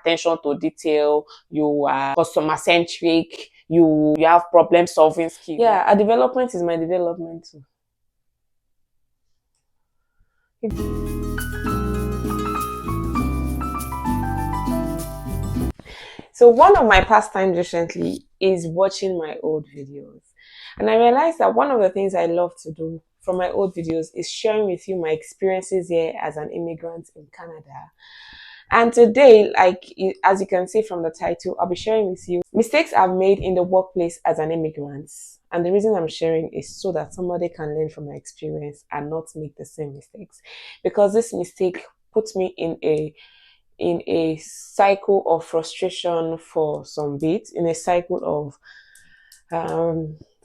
attention to detail, you are customer centric, you have problem solving skills. Yeah, a development is my development too. So one of my pastimes recently is watching my old videos. And I realized that one of the things I love to do from my old videos is sharing with you my experiences here as an immigrant in Canada. And today, as you can see from the title, I'll be sharing with you mistakes I've made in the workplace as an immigrant. And the reason I'm sharing is so that somebody can learn from my experience and not make the same mistakes. Because this mistake puts me in a cycle of frustration for some bit, in a cycle of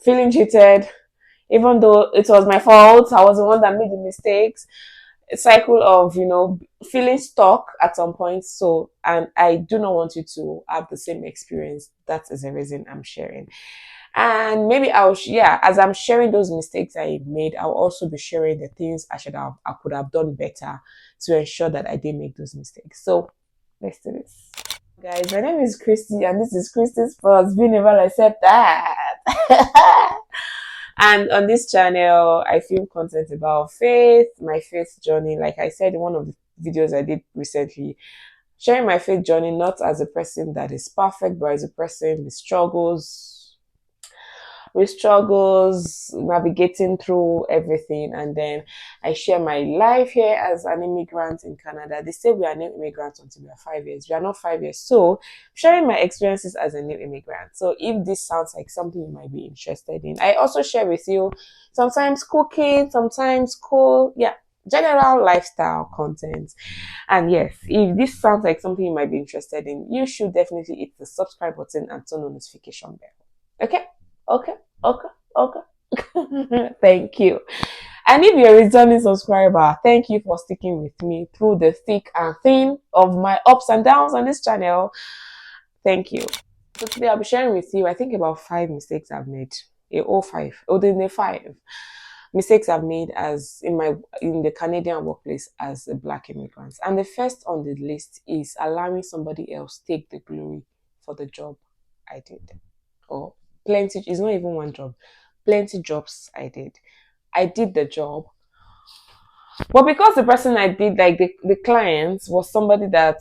feeling cheated, even though it was my fault, I was the one that made the mistakes. A cycle of, feeling stuck at some point. So, and I do not want you to have the same experience. That is the reason I'm sharing. And maybe as I'm sharing those mistakes I made, I'll also be sharing the things I could have done better to ensure that I didn't make those mistakes. So, let's do this. Guys, my name is Christy, and this is Christy's First. Be never accept that. And on this channel, I film content about faith, my faith journey. Like I said in one of the videos I did recently, sharing my faith journey not as a person that is perfect, but as a person with struggles, navigating through everything. And then I share my life here as an immigrant in Canada. They say we are new immigrants until we are 5 years. We are not 5 years. So sharing my experiences as a new immigrant. So if this sounds like something you might be interested in, I also share with you sometimes cooking, sometimes general lifestyle content. And yes, if this sounds like something you might be interested in, you should definitely hit the subscribe button and turn on notification bell. Okay? Okay. Thank you. And if you're a returning subscriber, thank you for sticking with me through the thick and thin of my ups and downs on this channel. Thank you. So today I'll be sharing with you, I think, about 5 mistakes I've made. Five mistakes I've made in the Canadian workplace as a Black immigrant. And the first on the list is allowing somebody else take the glory for the job I did. Or plenty, it's not even one job, plenty jobs I did. I did the job, but because the person I did, like the client, was somebody that,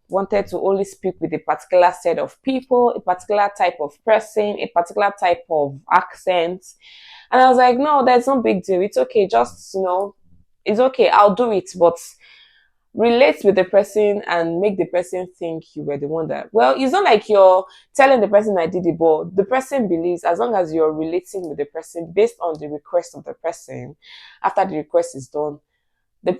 wanted to only speak with a particular set of people, a particular type of person, a particular type of accent. And I was like, no, that's no big deal. It's okay. Just, it's okay. I'll do it. But relate with the person and make the person think you were the one that, well, it's not like you're telling the person I did it, but the person believes, as long as you're relating with the person based on the request of the person, after the request is done, the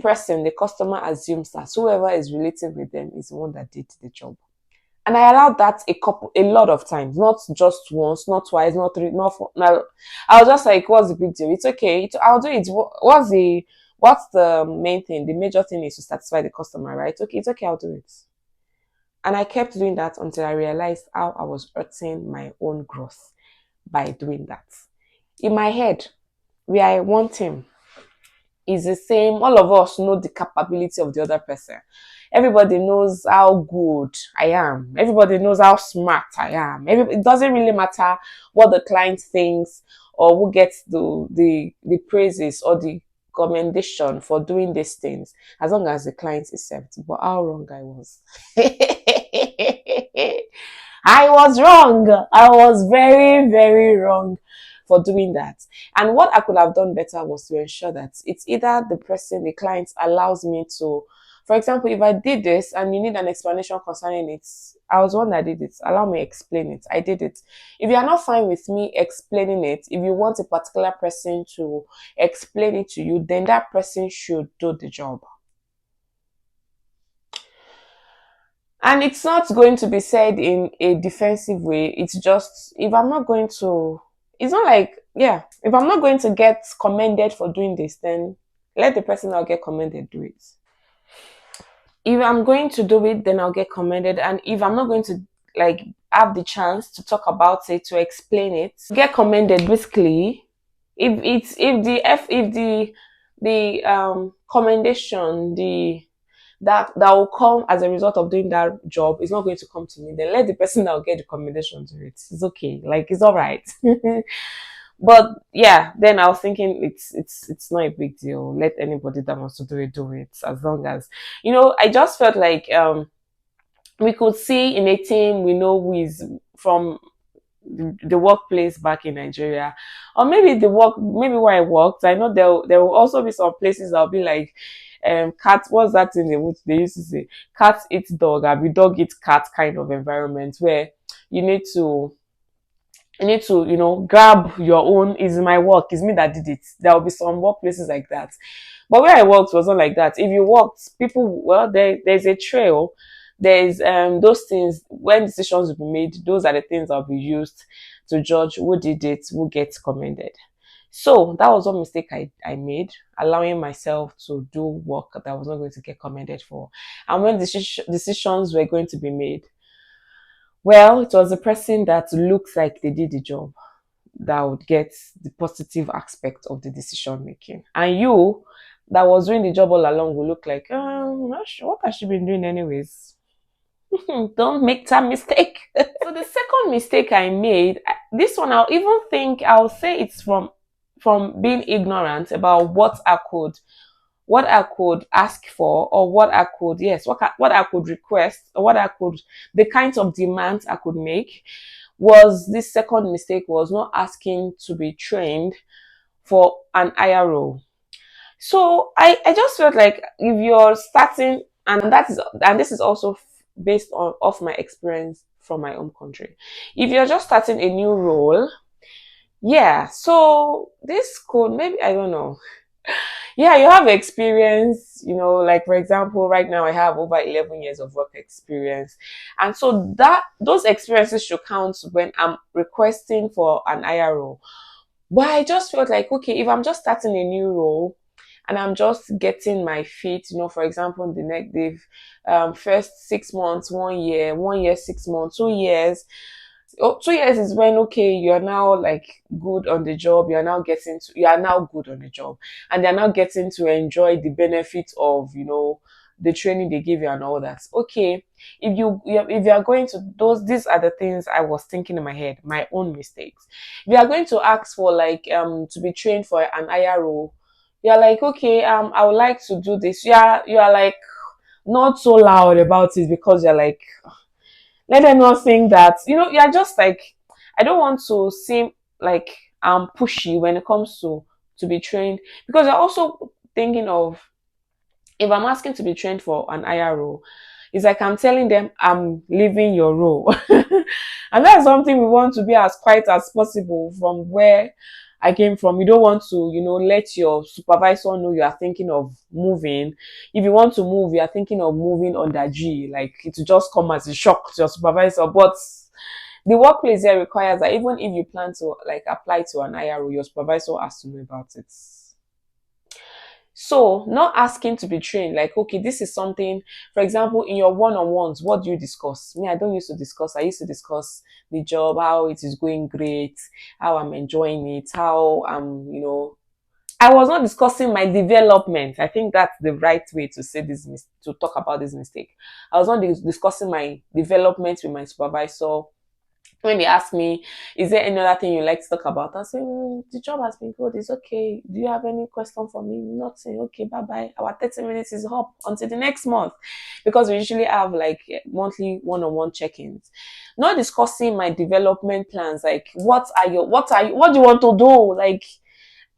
customer assumes that whoever is relating with them is the one that did the job. And I allowed that a lot of times, not just once, not twice, not three, not four. Now, I was just like, what's the big deal? It's okay. I'll do it. What's the main thing? The major thing is to satisfy the customer, right? Okay, it's okay, I'll do it. And I kept doing that until I realized how I was hurting my own growth by doing that. In my head, where I want him is the same. All of us know the capability of the other person. Everybody knows how good I am. Everybody knows how smart I am. It doesn't really matter what the client thinks or who gets the praises or the commendation for doing these things, as long as the client is served. But how wrong I was. I was wrong. I was very, very wrong for doing that. And what I could have done better was to ensure that it's either the client allows me to, for example, if I did this and you need an explanation concerning it, I was one that did it. Allow me explain it. I did it. If you are not fine with me explaining it, if you want a particular person to explain it to you, then that person should do the job. And it's not going to be said in a defensive way. It's just, if I'm not going to get commended for doing this, then let the person I'll get commended do it. If I'm going to do it, then I'll get commended. And if I'm not going to have the chance to talk about it, to explain it, get commended. Basically, if the commendation, that will come as a result of doing that job is not going to come to me. Then let the person that will get the commendation do it. It's okay. Like it's all right. But yeah, then I was thinking it's not a big deal. Let anybody that wants to do it. As long as I just felt like we could see in a team we know who is from the workplace back in Nigeria, or maybe maybe where I worked. I know there will also be some places that'll be like, cat. What's that thing they used to say? Cat eats dog, or be dog eats cat kind of environment where you need to grab your own. Is my work? Is me that did it? There will be some workplaces like that. But where I worked wasn't like that. If you worked, people, well, there's a trail. There's those things when decisions will be made. Those are the things that will be used to judge who did it, who gets commended. So that was one mistake I made, allowing myself to do work that I was not going to get commended for. And when decisions were going to be made, well, it was the person that looks like they did the job that would get the positive aspect of the decision making. And you that was doing the job all along will look like, what has she been doing anyways? Don't make that mistake. So the second mistake I made, this one I'll say it's from being ignorant about what I could ask for, or what I could request, or the kinds of demands I could make. Was this second mistake was not asking to be trained for an higher role. So I just felt like if you're starting, and this is also based on off my experience from my home country. If you're just starting a new role, yeah, so this could, maybe, I don't know. Yeah, you have experience, like for example, right now I have over 11 years of work experience. And so those experiences should count when I'm requesting for an higher role. But I just felt like, okay, if I'm just starting a new role and I'm just getting my feet, for example, the first 6 months, 1 year, 6 months, 2 years. 2 years is when, okay, you're now like good on the job. You are now good on the job, and they're now getting to enjoy the benefits of, the training they give you and all that. Okay, if you are going to these are the things I was thinking in my head, my own mistakes. If you are going to ask for like to be trained for an higher role, you're like, okay, I would like to do this. You are like not so loud about it, because you're like, let them not think that, you're just like, I don't want to seem like I'm pushy when it comes to be trained, because you're also thinking of, if I'm asking to be trained for an higher role, it's like I'm telling them I'm leaving your role. And that's something we want to be as quiet as possible from where I came from. You don't want to, let your supervisor know you are thinking of moving. If you want to move, you are thinking of moving under G. Like, it will just come as a shock to your supervisor. But the workplace here requires that even if you plan to like apply to an higher role, your supervisor has to know about it. So, not asking to be trained, like, okay, this is something, for example, in your one-on-ones, what do you discuss? Me, I don't used to discuss. I used to discuss the job, how it is going great, how I'm enjoying it, how I was not discussing my development. I think that's the right way to say to talk about this mistake. I was not discussing my development with my supervisor. When they ask me, is there any other thing you like to talk about? I say, the job has been good. It's okay. Do you have any question for me? Nothing. Okay, bye-bye. Our 30 minutes is up until the next month. Because we usually have like monthly one-on-one check-ins. Not discussing my development plans. Like, what do you want to do? Like,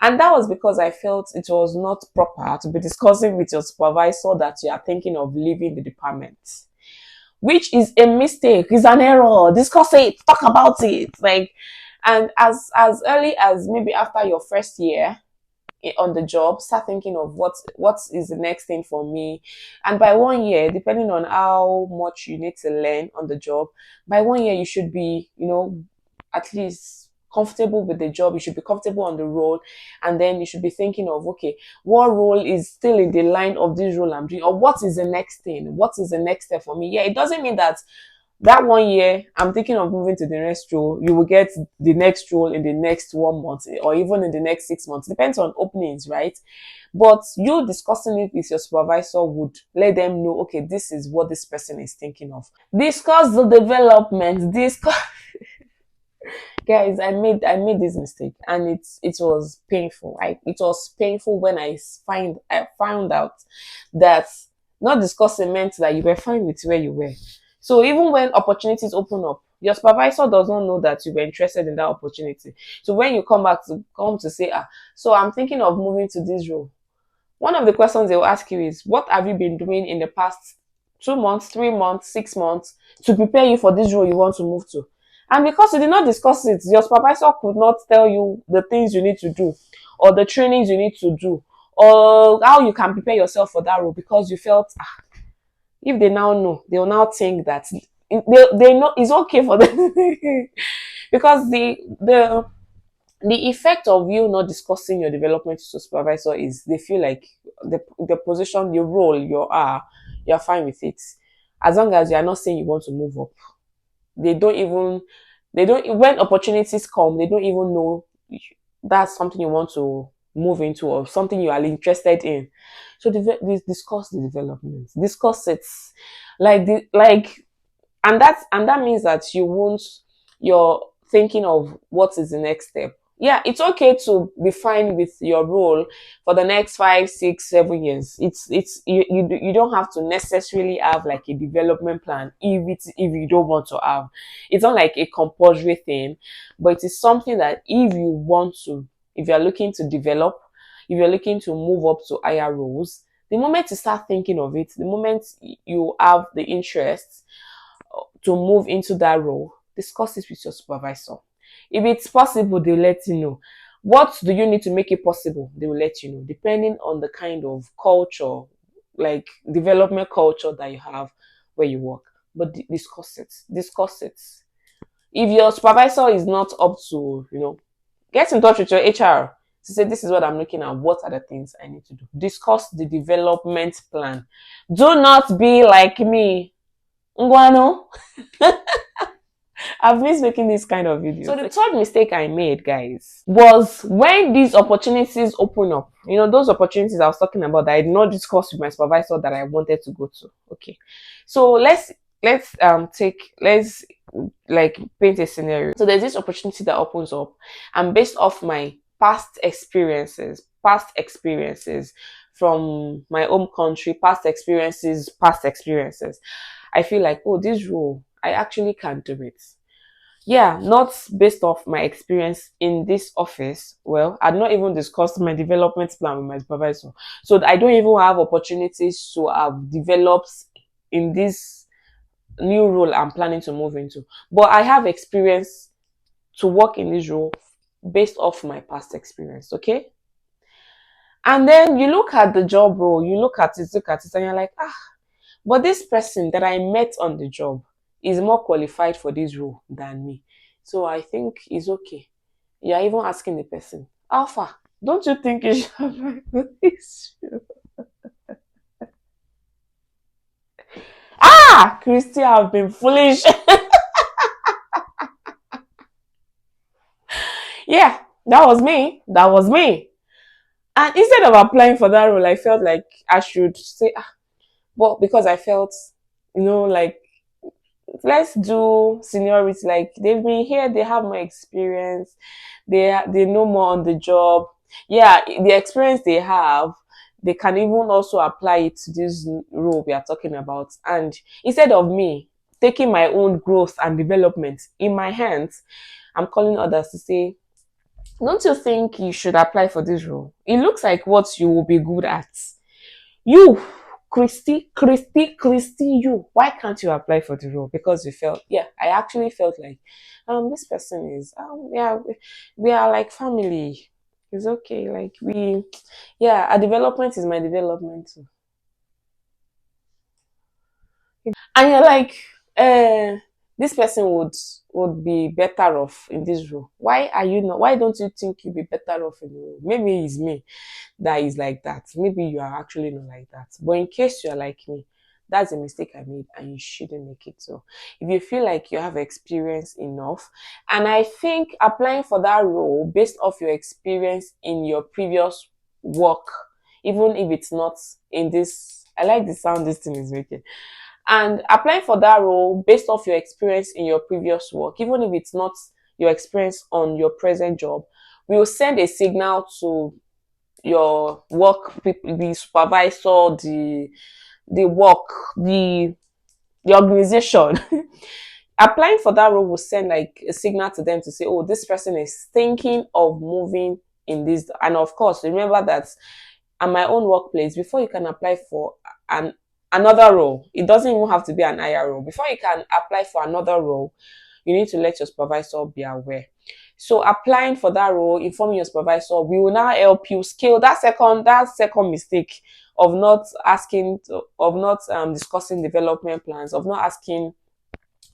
and that was because I felt it was not proper to be discussing with your supervisor that you are thinking of leaving the department, which is a mistake. It's an error. Discuss it. Talk about it. Like, and as early as maybe after your first year on the job, start thinking of what is the next thing for me. And by 1 year, depending on how much you need to learn on the job, by 1 year you should be, at least comfortable with the job. You should be comfortable on the role, and then you should be thinking of, okay, what role is still in the line of this role I'm doing, or what is the next thing, what is the next step for me. Yeah, it doesn't mean that That 1 year, I'm thinking of moving to the next role. You will get the next role in the next 1 month or even in the next 6 months. Depends on openings, right? But you discussing it with your supervisor would let them know, okay, this is what this person is thinking of. Discuss the development. Discuss. Guys, I made this mistake, and it was painful. It was painful when I found out that not discussing meant that you were fine with where you were. So even when opportunities open up, your supervisor does not know that you were interested in that opportunity. So when you come to say, so I'm thinking of moving to this role, one of the questions they will ask you is, what have you been doing in the past 2 months, 3 months, 6 months to prepare you for this role you want to move to? And because you did not discuss it, your supervisor could not tell you the things you need to do, or the trainings you need to do, or how you can prepare yourself for that role, because you felt, if they now know, they will now think that they know it's okay for them. Because the effect of you not discussing your development to supervisor is they feel like the position, the role you're fine with it. As long as you're not saying you want to move up. They don't even they don't when opportunities come, they don't even know that's something you want to move into or something you are interested in. So discuss the development. Discuss it. And that means that you're thinking of what is the next step. Yeah, it's okay to be fine with your role for the next 5, 6, 7 years. You don't have to necessarily have like a development plan if you don't want to have. It's not like a compulsory thing, but it is something that if you're looking to develop, if you're looking to move up to higher roles, the moment you start thinking of it, the moment you have the interest to move into that role, discuss it with your supervisor. If it's possible, they'll let you know. What do you need to make it possible? They will let you know, depending on the kind of culture, like development culture that you have where you work. But discuss it. Discuss it. If your supervisor is not up to, get in touch with your HR to say, this is what I'm looking at. What are the things I need to do? Discuss the development plan. Do not be like me. Nguano. I've missed making this kind of videos. So the third mistake I made, guys, was when these opportunities open up. Those opportunities I was talking about that I did not discuss with my supervisor that I wanted to go to. Okay. So let's like paint a scenario. So there's this opportunity that opens up, and based off my past experiences from my home country, past experiences, I feel like, oh, this role, I actually can do it. Yeah, not based off my experience in this office. Well, I'd not even discussed my development plan with my supervisor. So I don't even have opportunities to have developed in this new role I'm planning to move into. But I have experience to work in this role based off my past experience, okay? And then you look at the job role, you look at it, and you're like, but this person that I met on the job is more qualified for this role than me. So I think it's okay. You're even asking the person, Alpha, don't you think you should apply for this role? Christy, I've been foolish. Yeah, that was me. And instead of applying for that role, I felt like I should say, but because I felt, like, let's do seniority. Like, they've been here, they have more experience, they know more on the job. Yeah, the experience they have, they can even also apply it to this role we are talking about. And instead of me taking my own growth and development in my hands, I'm calling others to say, don't you think you should apply for this role? It looks like what you will be good at. You, Christy, you. Why can't you apply for the role? Because I actually felt like, this person is, we are like family. It's okay. Like our development is my development too. And you're like, this person would be better off in this role. Why don't you think you'd be better off in the role? Maybe it's me that is like that. Maybe you are actually not like that. But in case you are like me, That's a mistake I made, and you shouldn't make it. So if you feel like you have experience enough, and I think applying for that role based off your experience in your previous work, even if it's not in this, I like the sound this thing is making. And applying for that role based off your experience in your previous work, even if it's not your experience on your present job, will send a signal to your work people, the supervisor, the work, the organization. Applying for that role will send like a signal to them to say, oh, this person is thinking of moving in this. And of course, remember that at my own workplace, before you can apply for an another role, it doesn't even have to be an IR role. Before you can apply for another role, you need to let your supervisor be aware. So applying for that role, informing your supervisor, we will now help you scale that second mistake of not asking, of not discussing development plans, of not asking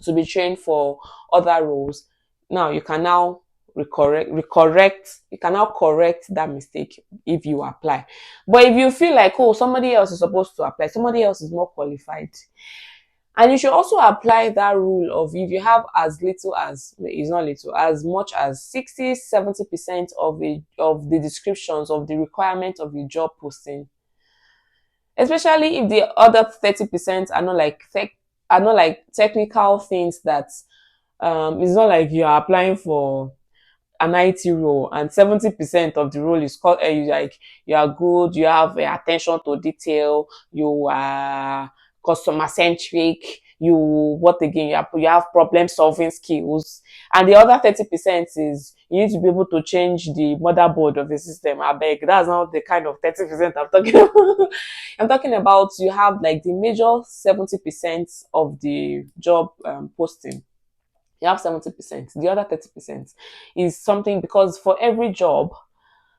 to be trained for other roles. Now you can now recorrect, you can now correct that mistake if you apply. But if you feel like, oh, somebody else is supposed to apply, somebody else is more qualified, and you should also apply that rule of if you have as little as, it's not little, as much as 60-70% of the descriptions of the requirement of your job posting, especially if the other 30% are not like technical things that it's not like you are applying for an IT role and 70% of the role is called like you are good, you have attention to detail, you are customer centric, you what again, you have problem solving skills, and the other 30% is you need to be able to change the motherboard of the system. I beg, that's not the kind of 30% I'm talking about. I'm talking about you have like the major 70% of the job posting, you have 70%. The other 30% is something, because for every job,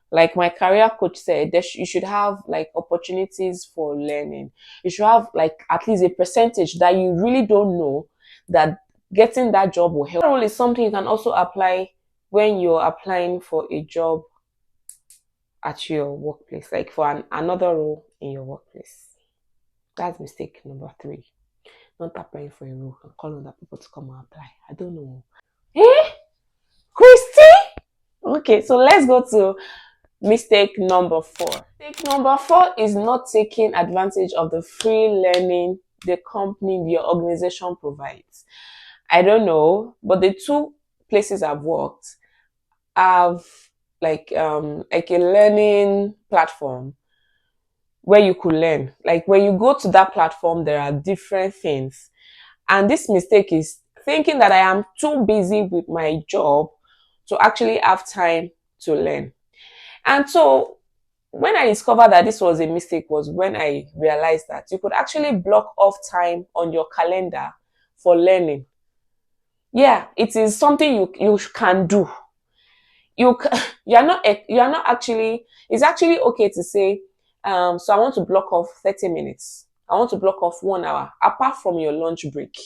like my career coach said, you should have like opportunities for learning. You should have like at least a percentage that you really don't know that getting that job will help. That role is something you can also apply when you're applying for a job at your workplace, like for another role in your workplace. That's mistake number 3. Not applying for a role and calling other people to come and apply. I don't know. Eh? Christy? Okay, so let's go to mistake number 4. Mistake number 4 is not taking advantage of the free learning the company, your organization provides. I don't know, but the 2 places I've worked have like a learning platform where you could learn. Like when you go to that platform, there are different things. And this mistake is thinking that I am too busy with my job to actually have time to learn. And so when I discovered that this was a mistake was when I realized that you could actually block off time on your calendar for learning. Yeah, it is something you can do. You're not actually, it's actually okay to say, so I want to block off 30 minutes. I want to block off 1 hour, apart from your lunch break.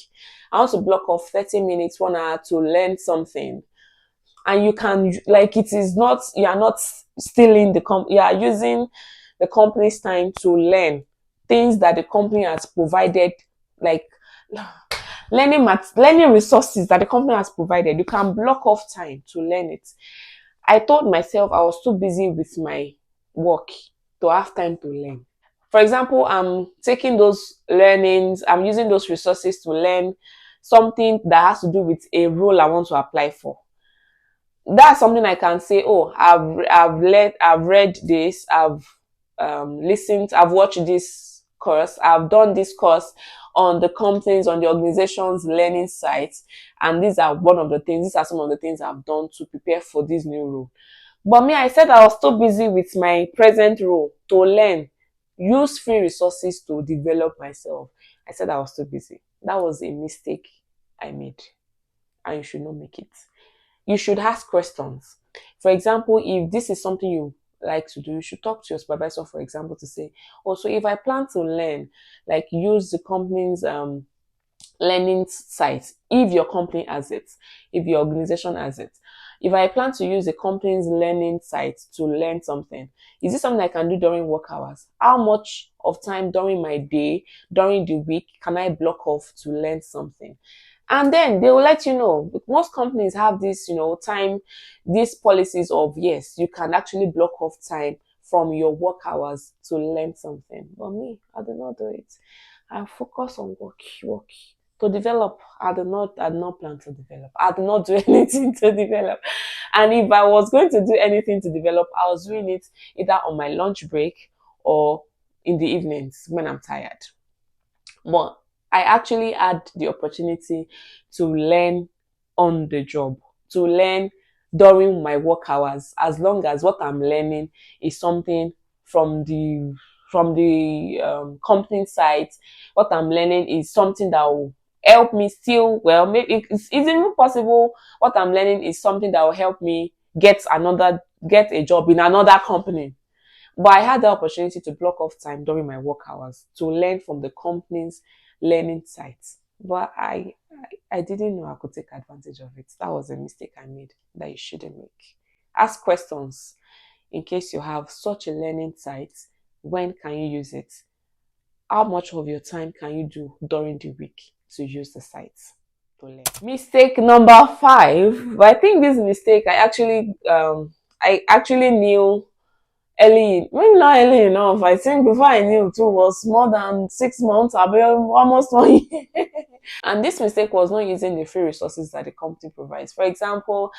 I want to block off 30 minutes, 1 hour to learn something. And you can, like, it is not, you are not stealing you are using the company's time to learn things that the company has provided, like learning resources that the company has provided. You can block off time to learn it. I told myself I was too busy with my work to have time to learn. For example, I'm taking those learnings, I'm using those resources to learn something that has to do with a role I want to apply for. That's something I can say, oh, I've read this, I've listened, I've watched this course, I've done this course on the companies, on the organization's learning sites, and these are some of the things I've done to prepare for this new role. But me, I said I was too busy with my present role to learn, use free resources to develop myself. I said I was too busy. That was a mistake I made, and you should not make it. You should ask questions. For example, if this is something you like to do, you should talk to your supervisor, for example, to say, oh, so if I plan to learn, like use the company's learning site, if your company has it, if your organization has it, If I plan to use the company's learning site to learn something, is this something I can do during work hours? How much of time during my day, during the week, can I block off to learn something? And then they will let you know. Most companies have this, time, these policies of, yes, you can actually block off time from your work hours to learn something. But me, I do not do it. I focus on work. To develop, I do not plan to develop. I do not do anything to develop. And if I was going to do anything to develop, I was doing it either on my lunch break or in the evenings when I'm tired. But I actually had the opportunity to learn on the job, to learn during my work hours, as long as what I'm learning is something from the company side. What I'm learning is something that will help me still, well, maybe it's even possible what I'm learning is something that will help me get a job in another company. But I had the opportunity to block off time during my work hours to learn from the company's learning sites. But I didn't know I could take advantage of it. That was a mistake I made that you shouldn't make. Ask questions in case you have such a learning site. When can you use it? How much of your time can you do during the week to use the site to learn? Mistake number 5. But I think this mistake I actually knew early, maybe not early enough. I think before I knew too was more than 6 months, I'll be almost 1 year. And this mistake was not using the free resources that the company provides. For example,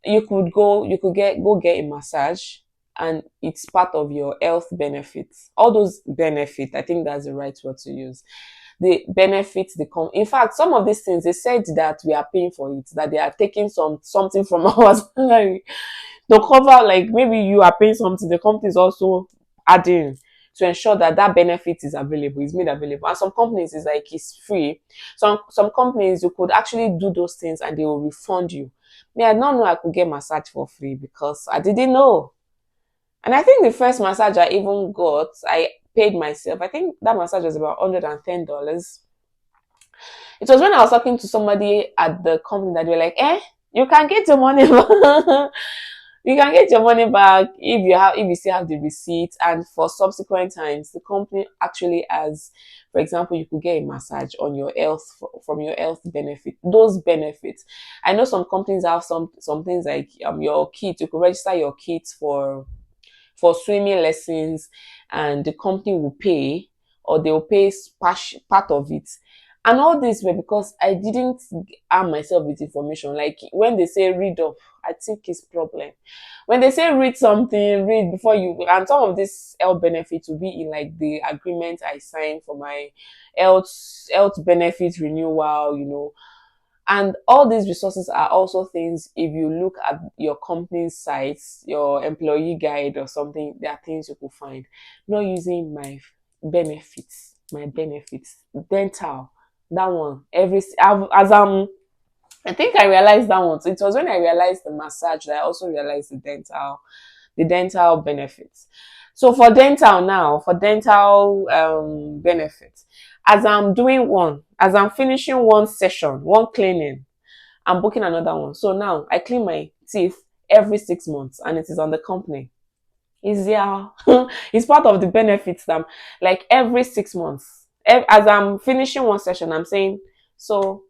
you could get a massage, and it's part of your health benefits. All those benefits, I think that's the right word to use. The benefits in fact, some of these things they said that we are paying for it, that they are taking something from our salary to cover, like maybe you are paying something, the company is also adding to ensure that that benefit is available, is made available. And some companies is like it's free. Some companies you could actually do those things and they will refund you. Me, I did not know I could get massage for free because I didn't know. And I think the first massage I even got, I paid myself. I think that massage was about $110. It was when I was talking to somebody at the company that they were like, you can get your money back. You can get your money back if you still have the receipt. And for subsequent times, the company actually has, for example, you could get a massage on your health from your health benefit. Those benefits. I know some companies have some things like your kit. You could register your kit for swimming lessons, and the company will pay, or they will pay part of it. And all this were because I didn't arm myself with information. Like when they say read up, I think it's problem. When they say read something, read before you. And some of this health benefits will be in like the agreement I signed for my health benefit renewal. And all these resources are also things, if you look at your company's sites, your employee guide or something, there are things you could find. Not using my benefits, dental, that one, I think I realized that one. So it was when I realized the massage that I also realized the dental benefits. So for dental benefits, as I'm finishing one session, one cleaning, I'm booking another one. So now I clean my teeth every 6 months, and it is on the company. Easier. It's part of the benefits that like every 6 months. As I'm finishing one session, I'm saying, so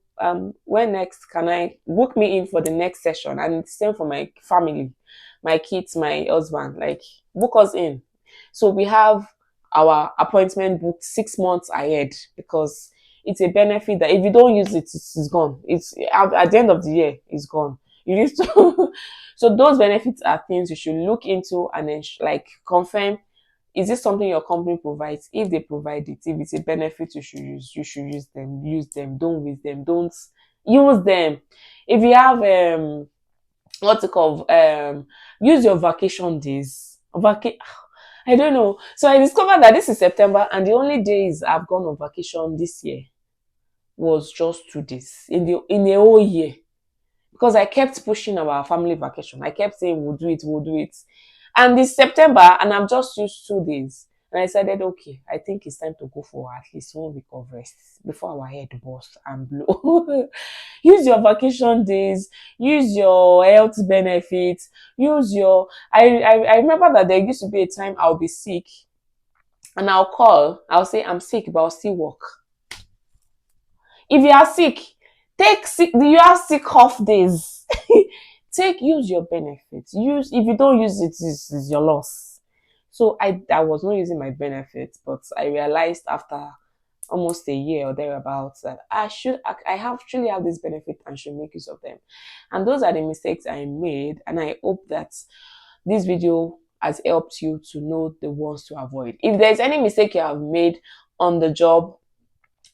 when next can I book me in for the next session? And it's same for my family, my kids, my husband, like book us in. So we have our appointment booked 6 months ahead, because it's a benefit that if you don't use it, it's gone. It's at the end of the year, it's gone. You need to so those benefits are things you should look into and then like confirm, is this something your company provides? If they provide it, if it's a benefit you should use them. Use them. Don't waste them. Don't use them. If you have what's it called? Use your vacation days. I don't know. So I discovered that this is September, and the only days I've gone on vacation this year was just 2 days in a whole year, because I kept pushing our family vacation. I kept saying we'll do it. And it's September and I've just used 2 days. And I decided, okay, I think it's time to go for at least 1 week of rest before our head burst and blow. Use your vacation days, use your health benefits, use your. I remember that there used to be a time I'll be sick and I'll say I'm sick, but I'll still work. If you are sick, take sick. Do you have sick off days? Use your benefits. Use if you don't use it, is your loss. So I was not using my benefits, but I realized after almost a year or thereabouts that I have truly have this benefit and should make use of them. And those are the mistakes I made, and I hope that this video has helped you to know the ones to avoid. If there's any mistake you have made on the job,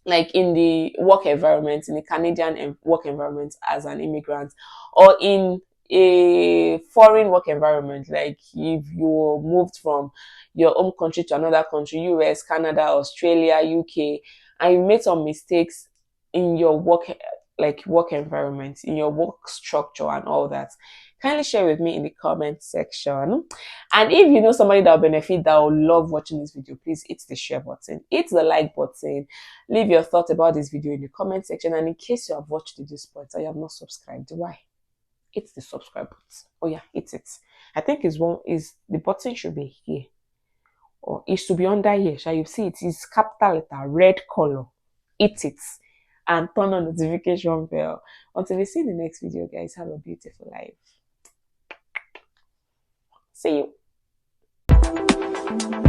like in the work environment, in the Canadian work environment as an immigrant, or in a foreign work environment, like if you moved from your home country to another country, US, Canada, Australia, UK, and you made some mistakes in your work environment, in your work structure and all that, kindly share with me in the comment section. And if you know somebody that will benefit, that will love watching this video, please hit the share button, hit the like button, leave your thoughts about this video in the comment section. And in case you have watched to this point and you have not subscribed, why? Hit the subscribe button. Oh yeah, hit it. I think the button should be here, or it should be under here. Shall you see it is capital letter, red color. Hit it and turn on notification bell. Until we see the next video, guys, have a beautiful life. See you.